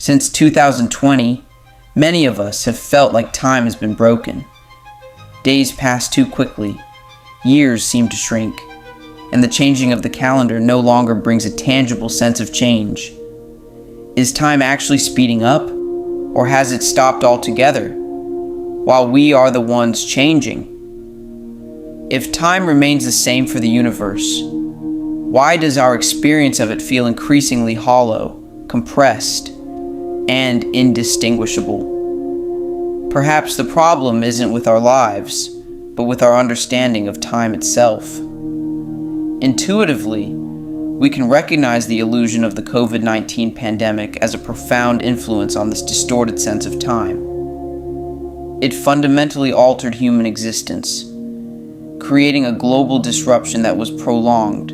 Since 2020, many of us have felt like time has been broken. Days pass too quickly, years seem to shrink, and the changing of the calendar no longer brings a tangible sense of change. Is time actually speeding up, or has it stopped altogether, while we are the ones changing? If time remains the same for the universe, why does our experience of it feel increasingly hollow, compressed, and indistinguishable? Perhaps the problem isn't with our lives, but with our understanding of time itself. Intuitively, we can recognize the illusion of the COVID-19 pandemic as a profound influence on this distorted sense of time. It fundamentally altered human existence, creating a global disruption that was prolonged,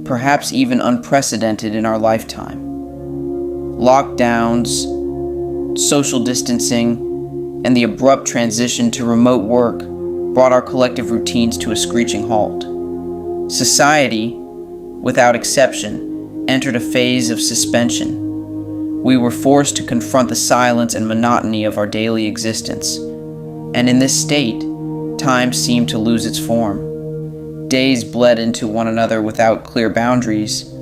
perhaps even unprecedented in our lifetime. Lockdowns, social distancing, and the abrupt transition to remote work brought our collective routines to a screeching halt. Society, without exception, entered a phase of suspension. We were forced to confront the silence and monotony of our daily existence, and in this state, time seemed to lose its form. Days bled into one another without clear boundaries.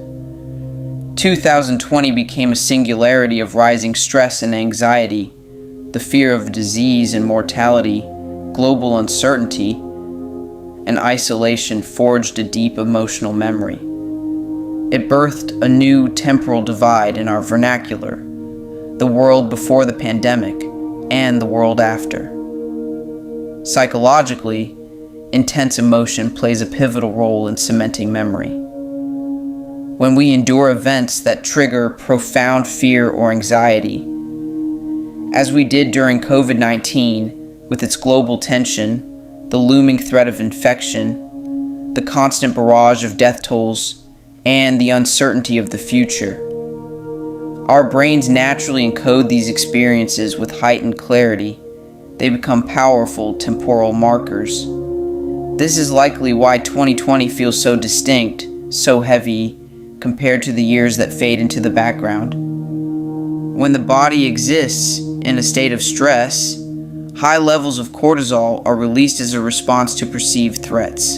2020 became a singularity of rising stress and anxiety. The fear of disease and mortality, global uncertainty, and isolation forged a deep emotional memory. It birthed a new temporal divide in our vernacular, the world before the pandemic and the world after. Psychologically, intense emotion plays a pivotal role in cementing memory. When we endure events that trigger profound fear or anxiety, as we did during COVID-19, with its global tension, the looming threat of infection, the constant barrage of death tolls, and the uncertainty of the future. Our brains naturally encode these experiences with heightened clarity. They become powerful temporal markers. This is likely why 2020 feels so distinct, so heavy, compared to the years that fade into the background. When the body exists in a state of stress, high levels of cortisol are released as a response to perceived threats.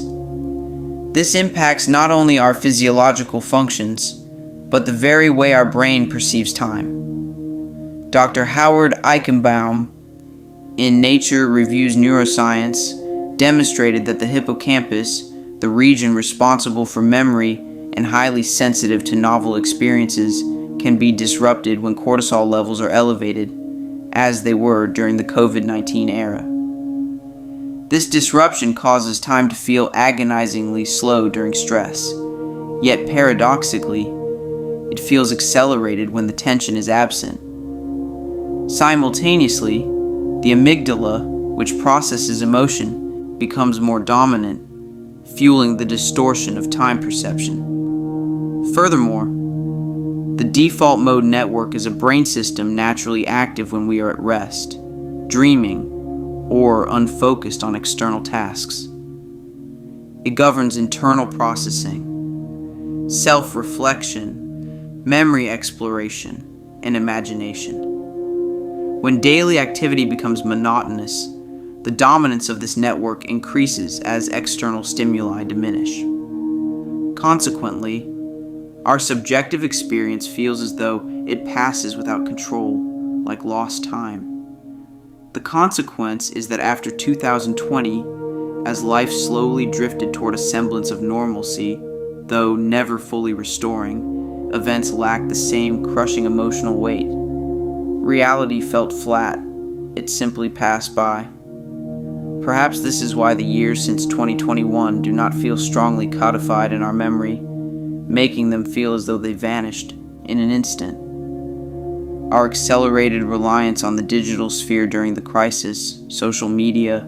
This impacts not only our physiological functions, but the very way our brain perceives time. Dr. Howard Eichenbaum, in Nature Reviews Neuroscience, demonstrated that the hippocampus, the region responsible for memory and highly sensitive to novel experiences, can be disrupted when cortisol levels are elevated, as they were during the COVID-19 era. This disruption causes time to feel agonizingly slow during stress, yet paradoxically, it feels accelerated when the tension is absent. Simultaneously, the amygdala, which processes emotion, becomes more dominant, fueling the distortion of time perception. Furthermore, the default mode network is a brain system naturally active when we are at rest, dreaming, or unfocused on external tasks. It governs internal processing, self-reflection, memory exploration, and imagination. When daily activity becomes monotonous, the dominance of this network increases as external stimuli diminish. Consequently, our subjective experience feels as though it passes without control, like lost time. The consequence is that after 2020, as life slowly drifted toward a semblance of normalcy, though never fully restoring, events lacked the same crushing emotional weight. Reality felt flat. It simply passed by. Perhaps this is why the years since 2021 do not feel strongly codified in our memory, making them feel as though they vanished in an instant. Our accelerated reliance on the digital sphere during the crisis, social media,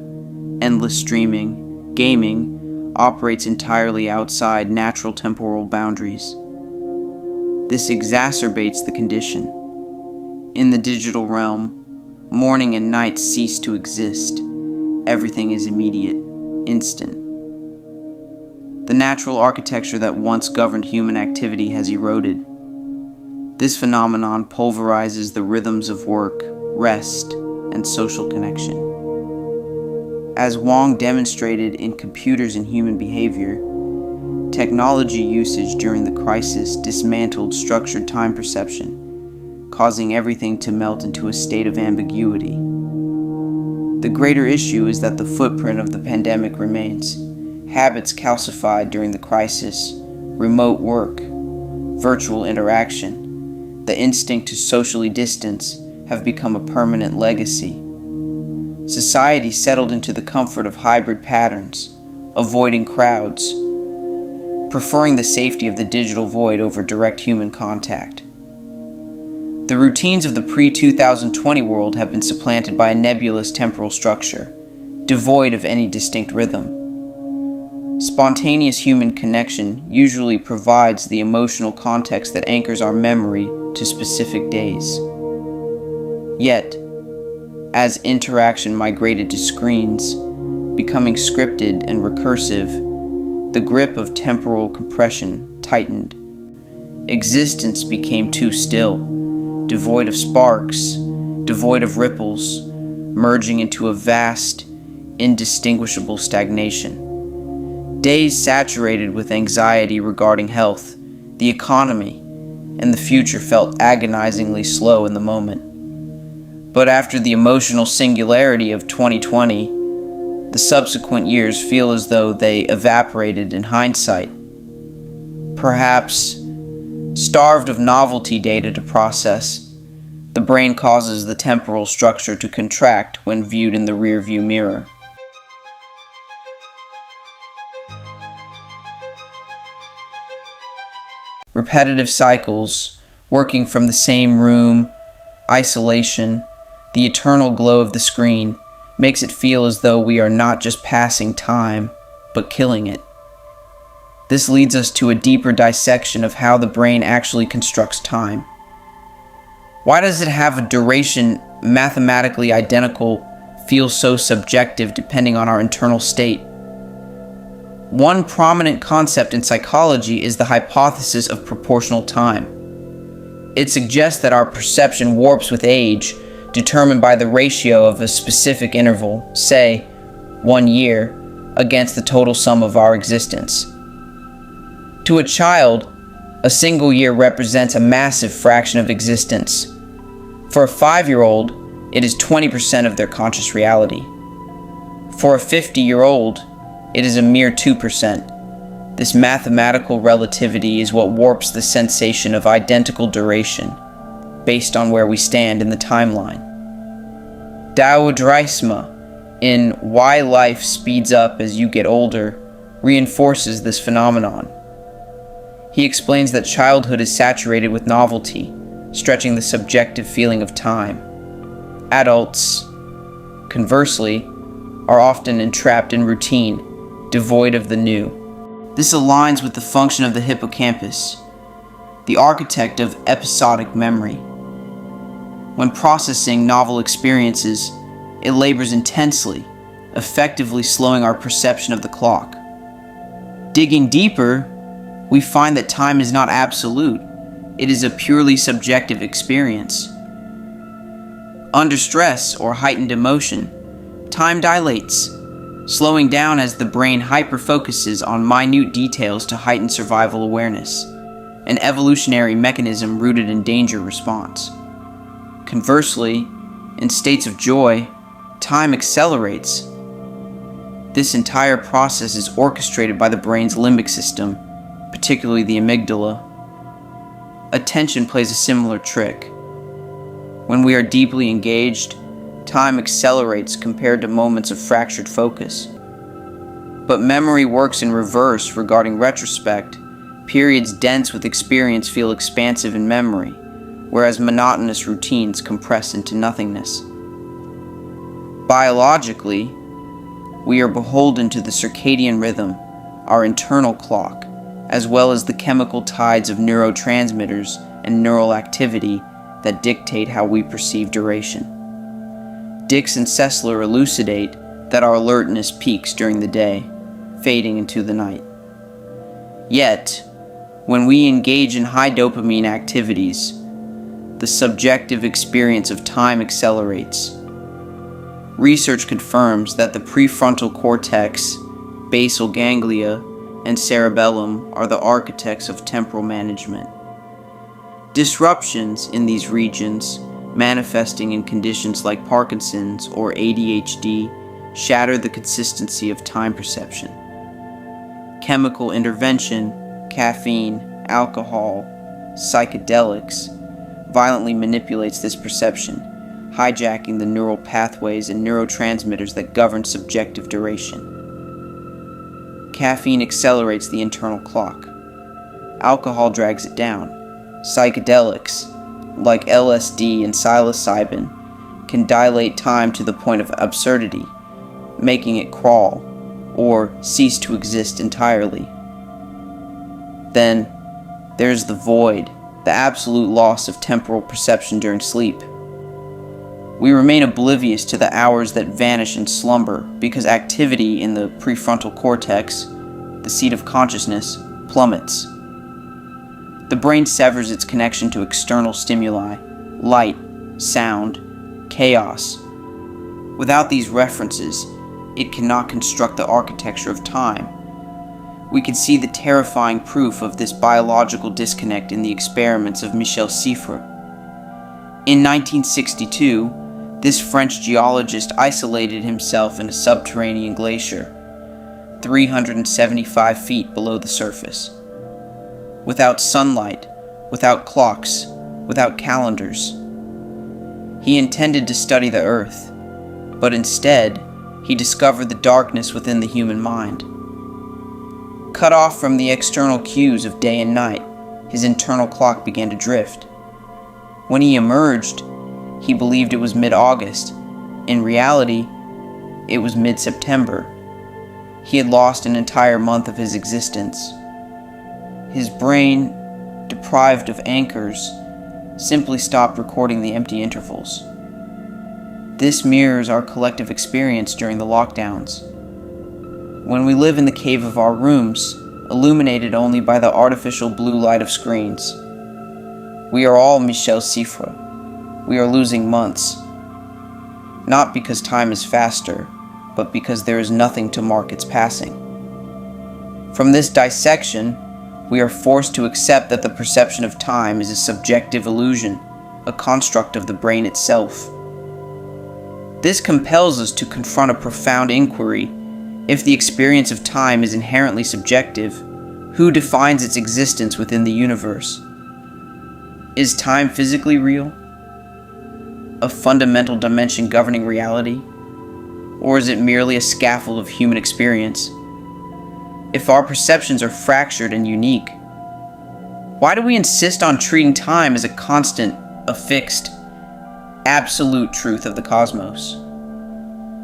endless streaming, gaming, operates entirely outside natural temporal boundaries. This exacerbates the condition. In the digital realm, morning and night cease to exist. Everything is immediate, instant. The natural architecture that once governed human activity has eroded. This phenomenon pulverizes the rhythms of work, rest, and social connection. As Wang demonstrated in Computers and Human Behavior, technology usage during the crisis dismantled structured time perception, causing everything to melt into a state of ambiguity. The greater issue is that the footprint of the pandemic remains. Habits calcified during the crisis, remote work, virtual interaction, the instinct to socially distance have become a permanent legacy. Society settled into the comfort of hybrid patterns, avoiding crowds, preferring the safety of the digital void over direct human contact. The routines of the pre-2020 world have been supplanted by a nebulous temporal structure, devoid of any distinct rhythm. Spontaneous human connection usually provides the emotional context that anchors our memory to specific days. Yet, as interaction migrated to screens, becoming scripted and recursive, the grip of temporal compression tightened. Existence became too still, devoid of sparks, devoid of ripples, merging into a vast, indistinguishable stagnation. Days saturated with anxiety regarding health, the economy, and the future felt agonizingly slow in the moment. But after the emotional singularity of 2020, the subsequent years feel as though they evaporated in hindsight. Perhaps, starved of novelty data to process, the brain causes the temporal structure to contract when viewed in the rearview mirror. Repetitive cycles, working from the same room, isolation, the eternal glow of the screen, makes it feel as though we are not just passing time, but killing it. This leads us to a deeper dissection of how the brain actually constructs time. Why does it have a duration mathematically identical feel so subjective depending on our internal state? One prominent concept in psychology is the hypothesis of proportional time. It suggests that our perception warps with age, determined by the ratio of a specific interval, say, 1 year, against the total sum of our existence. To a child, a single year represents a massive fraction of existence. For a 5-year-old, it is 20% of their conscious reality. For a 50-year-old, it is a mere 2%. This mathematical relativity is what warps the sensation of identical duration, based on where we stand in the timeline. Dao Drysma, in Why Life Speeds Up as You Get Older, reinforces this phenomenon. He explains that childhood is saturated with novelty, stretching the subjective feeling of time. Adults, conversely, are often entrapped in routine, devoid of the new. This aligns with the function of the hippocampus, the architect of episodic memory. When processing novel experiences, it labors intensely, effectively slowing our perception of the clock. Digging deeper, we find that time is not absolute. It is a purely subjective experience. Under stress or heightened emotion, time dilates, slowing down as the brain hyperfocuses on minute details to heighten survival awareness, an evolutionary mechanism rooted in danger response. Conversely, in states of joy, time accelerates. This entire process is orchestrated by the brain's limbic system, particularly the amygdala. Attention plays a similar trick. When we are deeply engaged, time accelerates compared to moments of fractured focus. But memory works in reverse regarding retrospect. Periods dense with experience feel expansive in memory, whereas monotonous routines compress into nothingness. Biologically, we are beholden to the circadian rhythm, our internal clock, as well as the chemical tides of neurotransmitters and neural activity that dictate how we perceive duration. Dix and Sessler elucidate that our alertness peaks during the day, fading into the night. Yet, when we engage in high dopamine activities, the subjective experience of time accelerates. Research confirms that the prefrontal cortex, basal ganglia, and cerebellum are the architects of temporal management. Disruptions in these regions, manifesting in conditions like Parkinson's or ADHD, shatter the consistency of time perception. Chemical intervention, caffeine, alcohol, psychedelics, violently manipulates this perception, hijacking the neural pathways and neurotransmitters that govern subjective duration. Caffeine accelerates the internal clock. Alcohol drags it down. Psychedelics, like LSD and psilocybin, can dilate time to the point of absurdity, making it crawl or cease to exist entirely. Then, there's the void, the absolute loss of temporal perception during sleep. We remain oblivious to the hours that vanish in slumber because activity in the prefrontal cortex, the seat of consciousness, plummets. The brain severs its connection to external stimuli, light, sound, chaos. Without these references, it cannot construct the architecture of time. We can see the terrifying proof of this biological disconnect in the experiments of Michel Siffre. In 1962, this French geologist isolated himself in a subterranean glacier, 375 feet below the surface. Without sunlight, without clocks, without calendars. He intended to study the earth, but instead, he discovered the darkness within the human mind. Cut off from the external cues of day and night, his internal clock began to drift. When he emerged, he believed it was mid-August. In reality, it was mid-September. He had lost an entire month of his existence. His brain, deprived of anchors, simply stopped recording the empty intervals. This mirrors our collective experience during the lockdowns. When we live in the cave of our rooms, illuminated only by the artificial blue light of screens. We are all Michel Siffre. We are losing months. Not because time is faster, but because there is nothing to mark its passing. From this dissection, we are forced to accept that the perception of time is a subjective illusion, a construct of the brain itself. This compels us to confront a profound inquiry. If the experience of time is inherently subjective, who defines its existence within the universe? Is time physically real? A fundamental dimension governing reality? Or is it merely a scaffold of human experience? If our perceptions are fractured and unique, why do we insist on treating time as a constant, a fixed, absolute truth of the cosmos?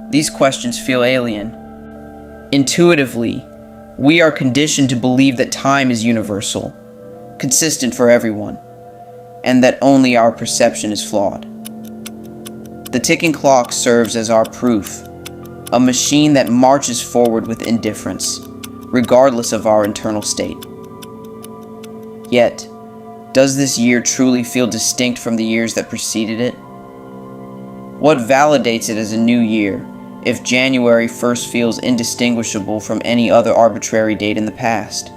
These questions feel alien. Intuitively, we are conditioned to believe that time is universal, consistent for everyone, and that only our perception is flawed. The ticking clock serves as our proof, a machine that marches forward with indifference, regardless of our internal state. Yet, does this year truly feel distinct from the years that preceded it? What validates it as a new year if January 1st feels indistinguishable from any other arbitrary date in the past?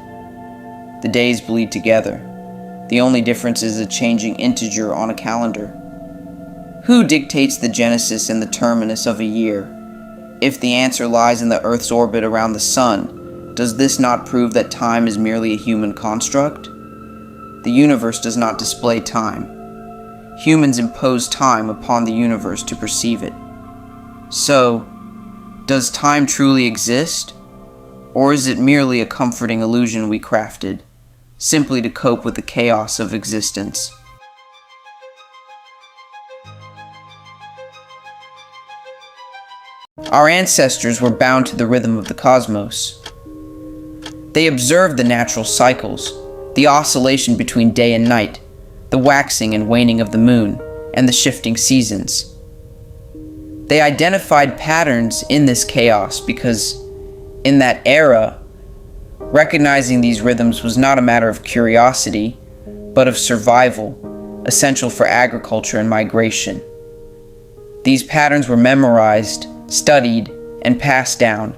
The days bleed together. The only difference is a changing integer on a calendar. Who dictates the genesis and the terminus of a year? If the answer lies in the Earth's orbit around the Sun, does this not prove that time is merely a human construct? The universe does not display time. Humans impose time upon the universe to perceive it. So, does time truly exist? Or is it merely a comforting illusion we crafted, simply to cope with the chaos of existence? Our ancestors were bound to the rhythm of the cosmos. They observed the natural cycles, the oscillation between day and night, the waxing and waning of the moon, and the shifting seasons. They identified patterns in this chaos because, in that era, recognizing these rhythms was not a matter of curiosity, but of survival, essential for agriculture and migration. These patterns were memorized, studied, and passed down.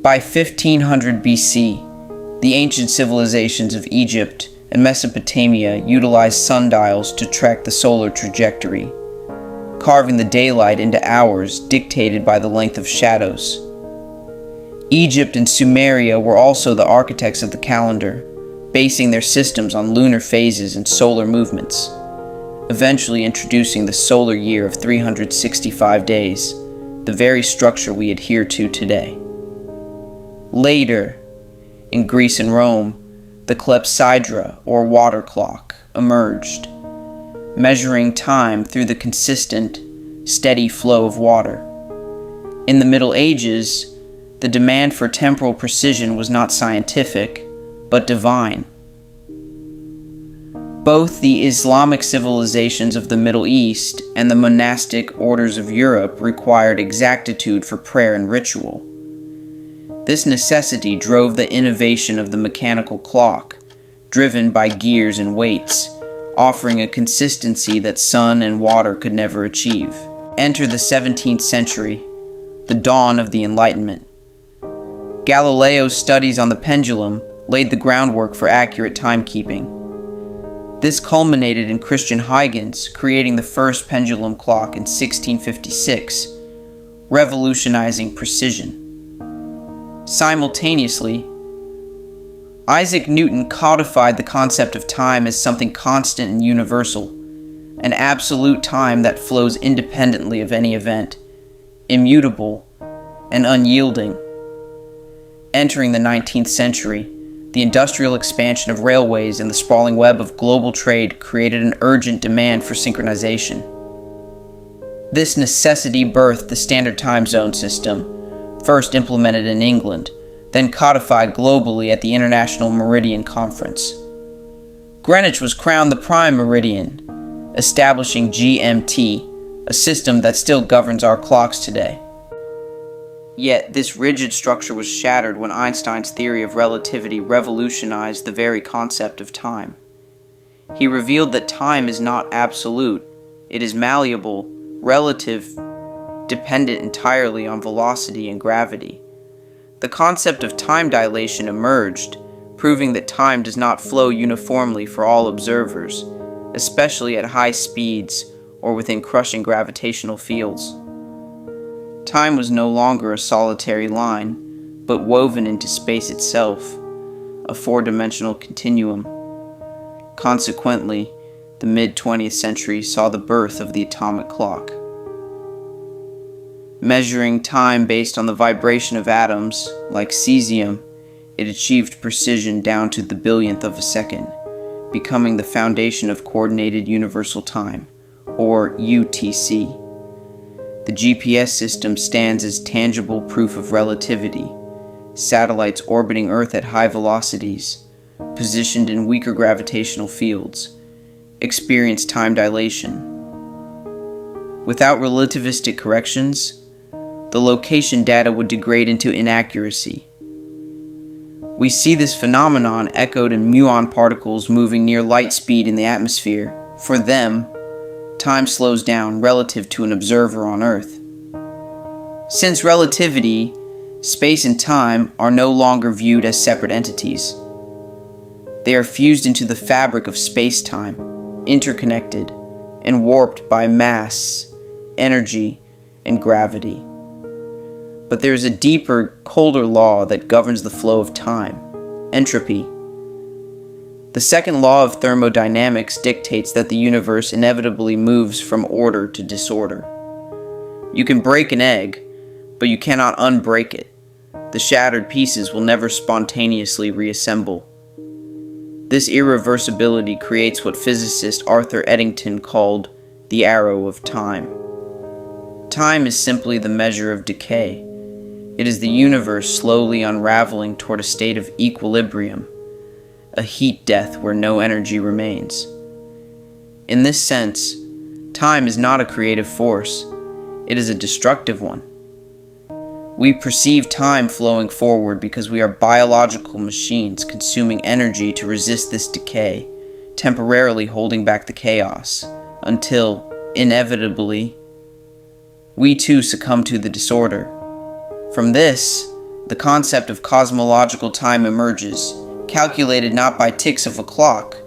By 1500 BC, the ancient civilizations of Egypt and Mesopotamia utilized sundials to track the solar trajectory, carving the daylight into hours dictated by the length of shadows. Egypt and Sumeria were also the architects of the calendar, basing their systems on lunar phases and solar movements, eventually introducing the solar year of 365 days, the very structure we adhere to today. Later, in Greece and Rome, the clepsydra, or water clock, emerged, measuring time through the consistent, steady flow of water. In the Middle Ages, the demand for temporal precision was not scientific, but divine. Both the Islamic civilizations of the Middle East and the monastic orders of Europe required exactitude for prayer and ritual. This necessity drove the innovation of the mechanical clock, driven by gears and weights, offering a consistency that sun and water could never achieve. Enter the 17th century, the dawn of the Enlightenment. Galileo's studies on the pendulum laid the groundwork for accurate timekeeping. This culminated in Christian Huygens creating the first pendulum clock in 1656, revolutionizing precision. Simultaneously, Isaac Newton codified the concept of time as something constant and universal, an absolute time that flows independently of any event, immutable and unyielding. Entering the 19th century, the industrial expansion of railways and the sprawling web of global trade created an urgent demand for synchronization. This necessity birthed the standard time zone system, first implemented in England, then codified globally at the International Meridian Conference. Greenwich was crowned the prime meridian, establishing GMT, a system that still governs our clocks today. Yet, this rigid structure was shattered when Einstein's theory of relativity revolutionized the very concept of time. He revealed that time is not absolute, it is malleable, relative, dependent entirely on velocity and gravity. The concept of time dilation emerged, proving that time does not flow uniformly for all observers, especially at high speeds or within crushing gravitational fields. Time was no longer a solitary line, but woven into space itself, a four-dimensional continuum. Consequently, the mid-20th century saw the birth of the atomic clock. Measuring time based on the vibration of atoms, like cesium, it achieved precision down to the billionth of a second, becoming the foundation of Coordinated Universal Time, or UTC. The GPS system stands as tangible proof of relativity. Satellites orbiting Earth at high velocities, positioned in weaker gravitational fields, experience time dilation. Without relativistic corrections, the location data would degrade into inaccuracy. We see this phenomenon echoed in muon particles moving near light speed in the atmosphere. For them, time slows down relative to an observer on Earth. Since relativity, space and time are no longer viewed as separate entities. They are fused into the fabric of space-time, interconnected, and warped by mass, energy, and gravity. But there is a deeper, colder law that governs the flow of time: entropy. The second law of thermodynamics dictates that the universe inevitably moves from order to disorder. You can break an egg, but you cannot unbreak it. The shattered pieces will never spontaneously reassemble. This irreversibility creates what physicist Arthur Eddington called the arrow of time. Time is simply the measure of decay. It is the universe slowly unraveling toward a state of equilibrium, a heat death where no energy remains. In this sense, time is not a creative force, it is a destructive one. We perceive time flowing forward because we are biological machines consuming energy to resist this decay, temporarily holding back the chaos, until, inevitably, we too succumb to the disorder. From this, the concept of cosmological time emerges, calculated not by ticks of a clock,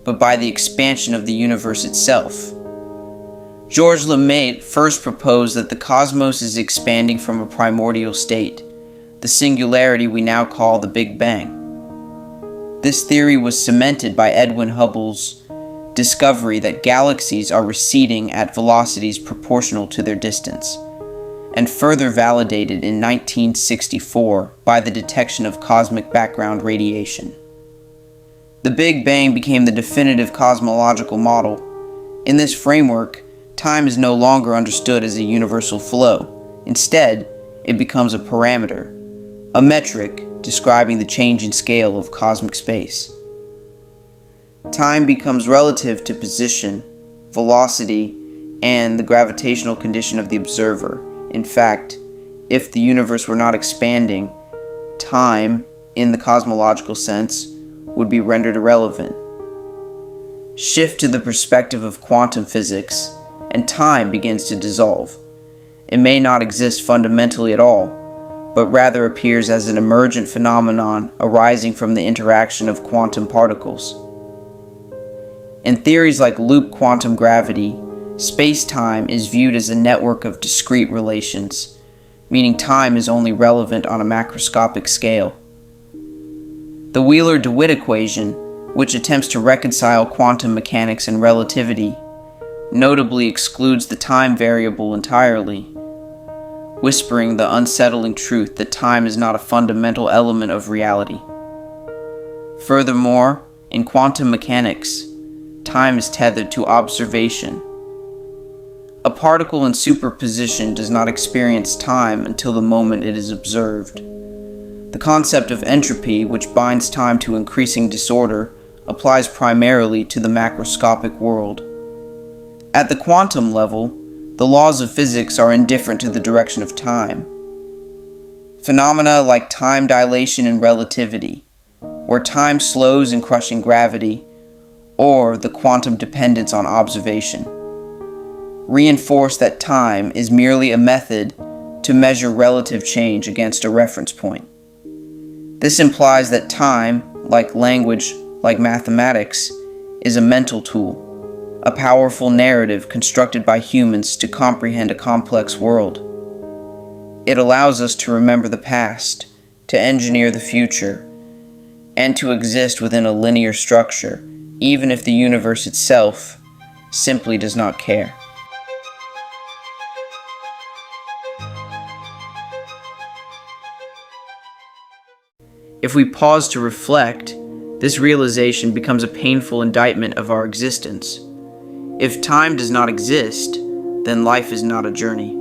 but by the expansion of the universe itself. Georges Lemaitre first proposed that the cosmos is expanding from a primordial state, the singularity we now call the Big Bang. This theory was cemented by Edwin Hubble's discovery that galaxies are receding at velocities proportional to their distance, and further validated in 1964 by the detection of cosmic background radiation. The Big Bang became the definitive cosmological model. In this framework, time is no longer understood as a universal flow. Instead, it becomes a parameter, a metric describing the change in scale of cosmic space. Time becomes relative to position, velocity, and the gravitational condition of the observer. In fact, if the universe were not expanding, time, in the cosmological sense, would be rendered irrelevant. Shift to the perspective of quantum physics, and time begins to dissolve. It may not exist fundamentally at all, but rather appears as an emergent phenomenon arising from the interaction of quantum particles. In theories like loop quantum gravity, space-time is viewed as a network of discrete relations, meaning time is only relevant on a macroscopic scale. The Wheeler-DeWitt equation, which attempts to reconcile quantum mechanics and relativity, notably excludes the time variable entirely, whispering the unsettling truth that time is not a fundamental element of reality. Furthermore, in quantum mechanics, time is tethered to observation. A particle in superposition does not experience time until the moment it is observed. The concept of entropy, which binds time to increasing disorder, applies primarily to the macroscopic world. At the quantum level, the laws of physics are indifferent to the direction of time. Phenomena like time dilation and relativity, where time slows in crushing gravity, or the quantum dependence on observation, reinforce that time is merely a method to measure relative change against a reference point. This implies that time, like language, like mathematics, is a mental tool, a powerful narrative constructed by humans to comprehend a complex world. It allows us to remember the past, to engineer the future, and to exist within a linear structure, even if the universe itself simply does not care. If we pause to reflect, this realization becomes a painful indictment of our existence. If time does not exist, then life is not a journey.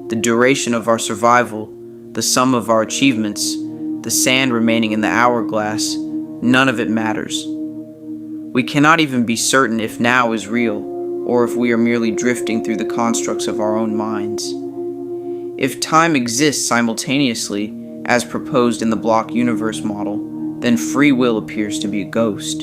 The duration of our survival, the sum of our achievements, the sand remaining in the hourglass, none of it matters. We cannot even be certain if now is real, or if we are merely drifting through the constructs of our own minds. If time exists simultaneously, as proposed in the block universe model, then free will appears to be a ghost.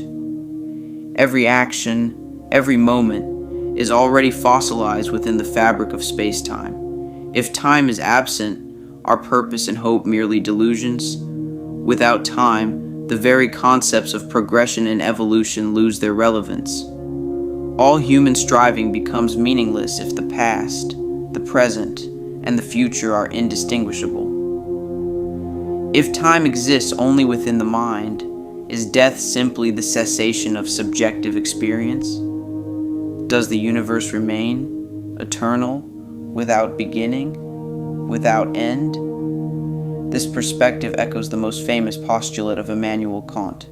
Every action, every moment, is already fossilized within the fabric of space-time. If time is absent, are purpose and hope merely delusions? Without time, the very concepts of progression and evolution lose their relevance. All human striving becomes meaningless if the past, the present, and the future are indistinguishable. If time exists only within the mind, is death simply the cessation of subjective experience? Does the universe remain eternal, without beginning, without end? This perspective echoes the most famous postulate of Immanuel Kant.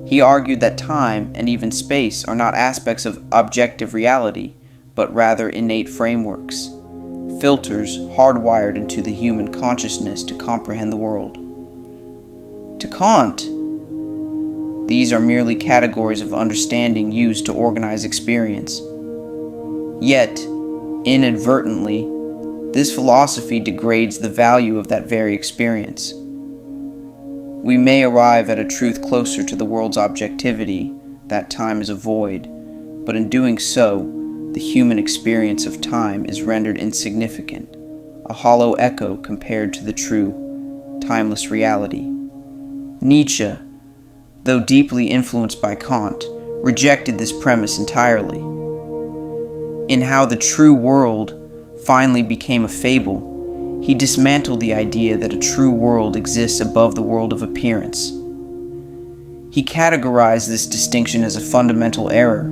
He argued that time and even space are not aspects of objective reality, but rather innate frameworks, filters hardwired into the human consciousness to comprehend the world. To Kant, these are merely categories of understanding used to organize experience. Yet, inadvertently, this philosophy degrades the value of that very experience. We may arrive at a truth closer to the world's objectivity, that time is a void, but in doing so, the human experience of time is rendered insignificant, a hollow echo compared to the true, timeless reality. Nietzsche, though deeply influenced by Kant, rejected this premise entirely. In How the True World finally became a fable, he dismantled the idea that a true world exists above the world of appearance. He categorized this distinction as a fundamental error.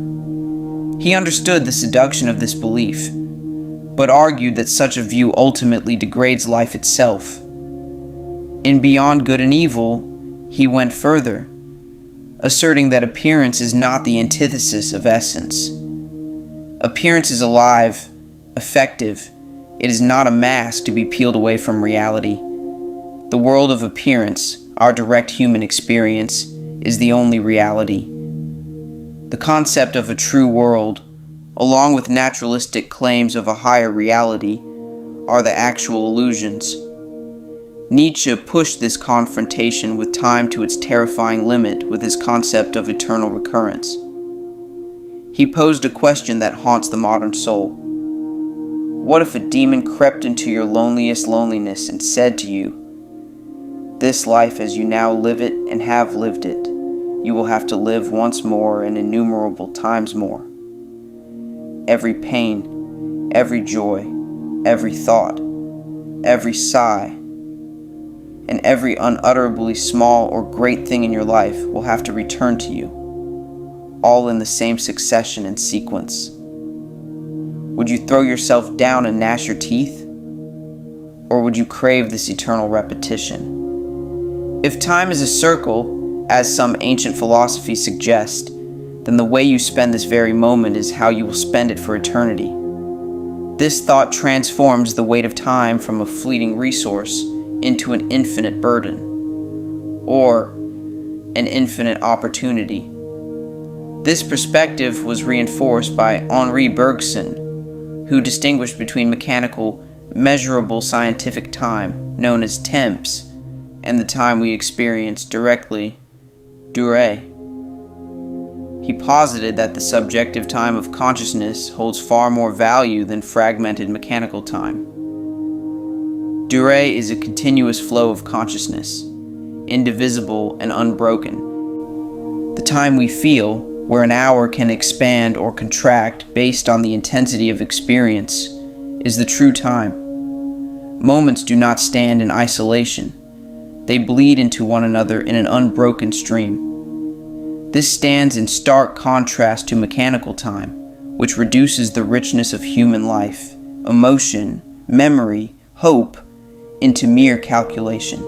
He understood the seduction of this belief, but argued that such a view ultimately degrades life itself. In Beyond Good and Evil, he went further, asserting that appearance is not the antithesis of essence. Appearance is alive, effective. It is not a mask to be peeled away from reality. The world of appearance, our direct human experience, is the only reality. The concept of a true world, along with naturalistic claims of a higher reality, are the actual illusions. Nietzsche pushed this confrontation with time to its terrifying limit with his concept of eternal recurrence. He posed a question that haunts the modern soul. What if a demon crept into your loneliest loneliness and said to you, "This life as you now live it and have lived it, you will have to live once more and innumerable times more. Every pain, every joy, every thought, every sigh, and every unutterably small or great thing in your life will have to return to you, all in the same succession and sequence. Would you throw yourself down and gnash your teeth? Or would you crave this eternal repetition? If time is a circle, as some ancient philosophy suggests, then the way you spend this very moment is how you will spend it for eternity. This thought transforms the weight of time from a fleeting resource into an infinite burden, or an infinite opportunity. This perspective was reinforced by Henri Bergson, who distinguished between mechanical, measurable scientific time, known as temps, and the time we experience directly, durée. He posited that the subjective time of consciousness holds far more value than fragmented mechanical time. Durée is a continuous flow of consciousness, indivisible and unbroken. The time we feel, where an hour can expand or contract based on the intensity of experience, is the true time. Moments do not stand in isolation. They bleed into one another in an unbroken stream. This stands in stark contrast to mechanical time, which reduces the richness of human life, emotion, memory, hope, into mere calculation.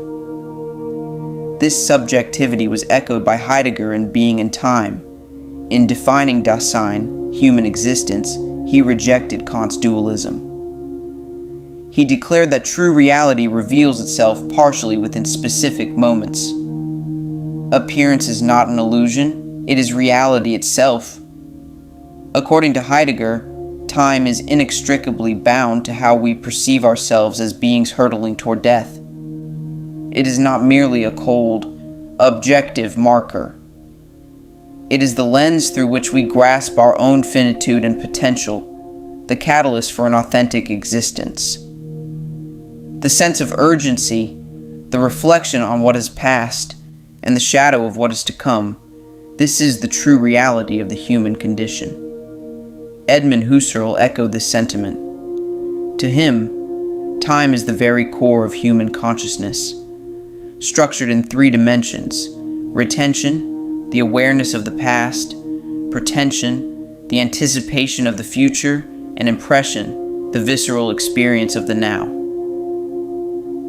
This subjectivity was echoed by Heidegger in Being and Time. In defining Dasein, human existence, he rejected Kant's dualism. He declared that true reality reveals itself partially within specific moments. Appearance is not an illusion, it is reality itself. According to Heidegger, time is inextricably bound to how we perceive ourselves as beings hurtling toward death. It is not merely a cold, objective marker. It is the lens through which we grasp our own finitude and potential, the catalyst for an authentic existence. The sense of urgency, the reflection on what has passed, and the shadow of what is to come, this is the true reality of the human condition. Edmund Husserl echoed this sentiment. To him, time is the very core of human consciousness, structured in 3 dimensions: retention, the awareness of the past; pretension, the anticipation of the future; and impression, the visceral experience of the now.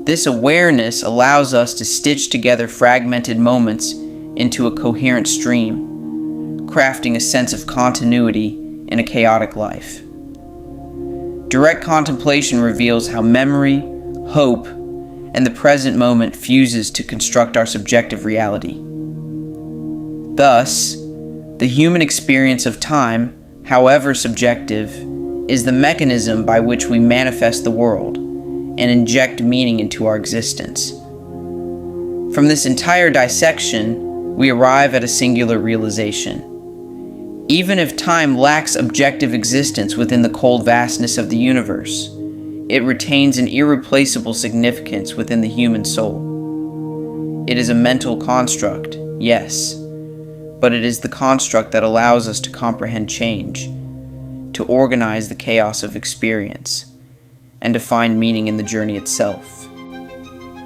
This awareness allows us to stitch together fragmented moments into a coherent stream, crafting a sense of continuity in a chaotic life. Direct contemplation reveals how memory, hope, and the present moment fuses to construct our subjective reality. Thus, the human experience of time, however subjective, is the mechanism by which we manifest the world and inject meaning into our existence. From this entire dissection, we arrive at a singular realization. Even if time lacks objective existence within the cold vastness of the universe, it retains an irreplaceable significance within the human soul. It is a mental construct, yes, but it is the construct that allows us to comprehend change, to organize the chaos of experience, and to find meaning in the journey itself.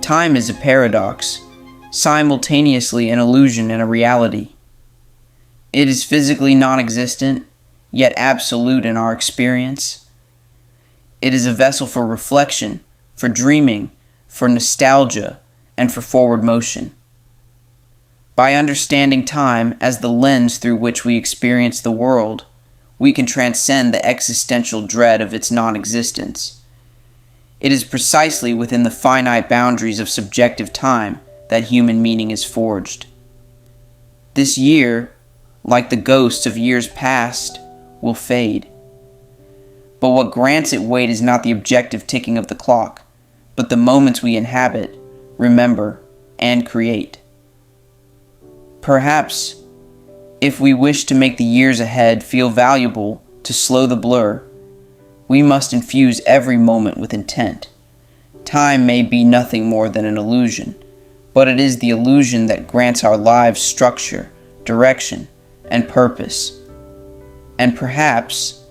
Time is a paradox, simultaneously an illusion and a reality. It is physically non-existent, yet absolute in our experience. It is a vessel for reflection, for dreaming, for nostalgia, and for forward motion. By understanding time as the lens through which we experience the world, we can transcend the existential dread of its non-existence. It is precisely within the finite boundaries of subjective time that human meaning is forged. This year, like the ghosts of years past, will fade. But what grants it weight is not the objective ticking of the clock, but the moments we inhabit, remember, and create. Perhaps, if we wish to make the years ahead feel valuable, to slow the blur, we must infuse every moment with intent. Time may be nothing more than an illusion, but it is the illusion that grants our lives structure, direction, and purpose. And perhaps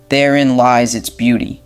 therein lies its beauty,